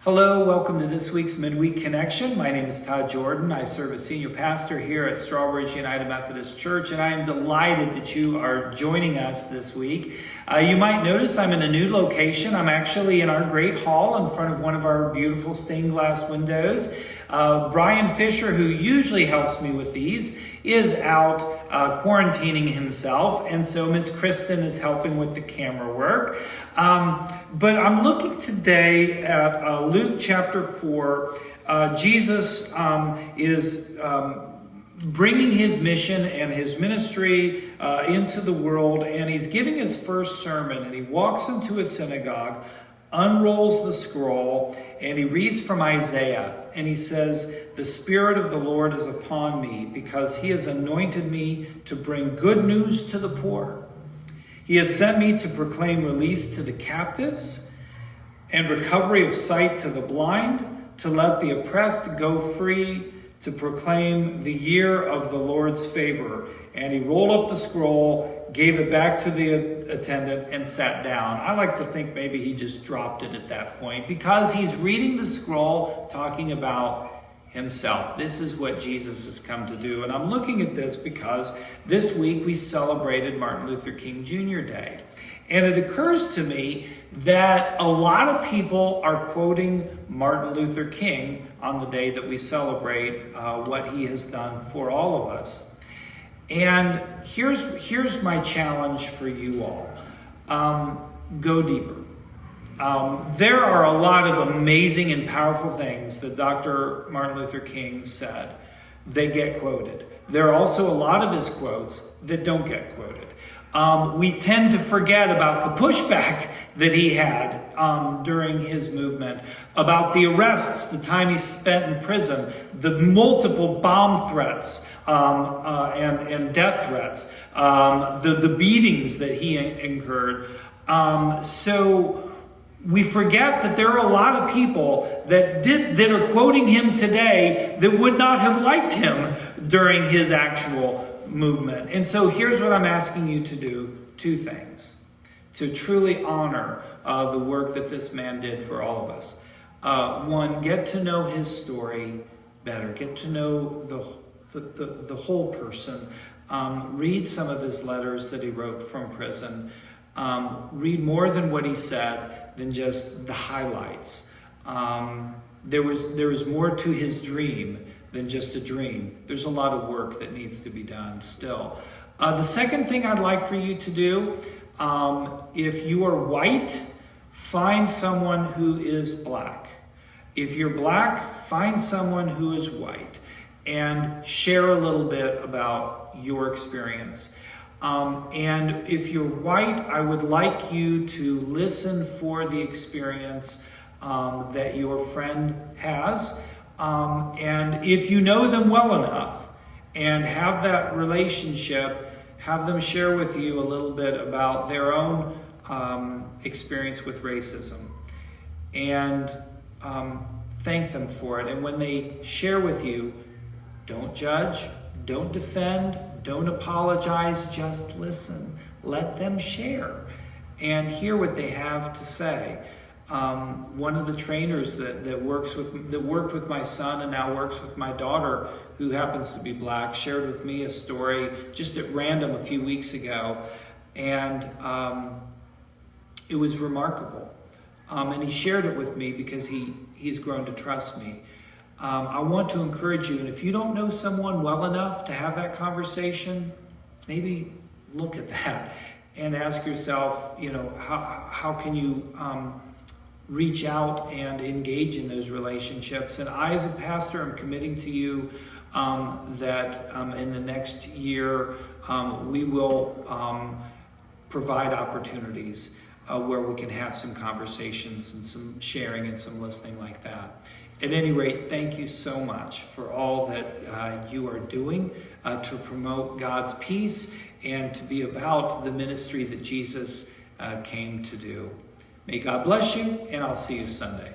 Hello, welcome to this week's Midweek Connection. My name is Todd Jordan. I serve as senior pastor here at Strawbridge United Methodist Church, and I am delighted that you are joining us this week. You might notice I'm in a new location. I'm actually in our great hall in front of one of our beautiful stained glass windows. Brian Fisher, who usually helps me with these, is out quarantining himself, and so Miss Kristen is helping with the camera work. But I'm looking today at Luke chapter 4. Jesus is bringing his mission and his ministry into the world, and he's giving his first sermon, and he walks into a synagogue, unrolls the scroll, and he reads from Isaiah, and he says, "The Spirit of the Lord is upon me, because he has anointed me to bring good news to the poor. He has sent me to proclaim release to the captives and recovery of sight to the blind, to let the oppressed go free, to proclaim the year of the Lord's favor." And he rolled up the scroll, gave it back to the attendant, and sat down. I like to think maybe he just dropped it at that point, because he's reading the scroll talking about himself. This is what Jesus has come to do. And I'm looking at this because this week we celebrated Martin Luther King Jr. Day. And it occurs to me that a lot of people are quoting Martin Luther King on the day that we celebrate what he has done for all of us. And here's my challenge for you all. Go deeper. There are a lot of amazing and powerful things that Dr. Martin Luther King said. They get quoted. There are also a lot of his quotes that don't get quoted. We tend to forget about the pushback that he had during his movement, about the arrests, the time he spent in prison, the multiple bomb threats and death threats, the beatings that he incurred. So we forget that there are a lot of people that are quoting him today that would not have liked him during his actual movement. And so here's what I'm asking you to do: two things to truly honor the work that this man did for all of us. One, get to know his story better. Get to know the whole person. Read some of his letters that he wrote from prison. Read more than what he said, than just the highlights. There was more to his dream than just a dream. There's a lot of work that needs to be done still. The second thing I'd like for you to do, if you are white, find someone who is black. If you're black, find someone who is white and share a little bit about your experience. And if you're white, I would like you to listen for the experience that your friend has. And if you know them well enough and have that relationship, have them share with you a little bit about their own experience with racism. And thank them for it. And when they share with you, don't judge, don't defend, don't apologize, just listen. Let them share and hear what they have to say. One of the trainers that worked with my son and now works with my daughter, who happens to be black, shared with me a story just at random a few weeks ago, and it was remarkable. And he shared it with me because he's grown to trust me. I want to encourage you, and if you don't know someone well enough to have that conversation, maybe look at that and ask yourself, how can you reach out and engage in those relationships. And I, as a pastor, am committing to you that in the next year, we will provide opportunities where we can have some conversations and some sharing and some listening like that. At any rate, thank you so much for all that you are doing to promote God's peace and to be about the ministry that Jesus came to do. May God bless you, and I'll see you Sunday.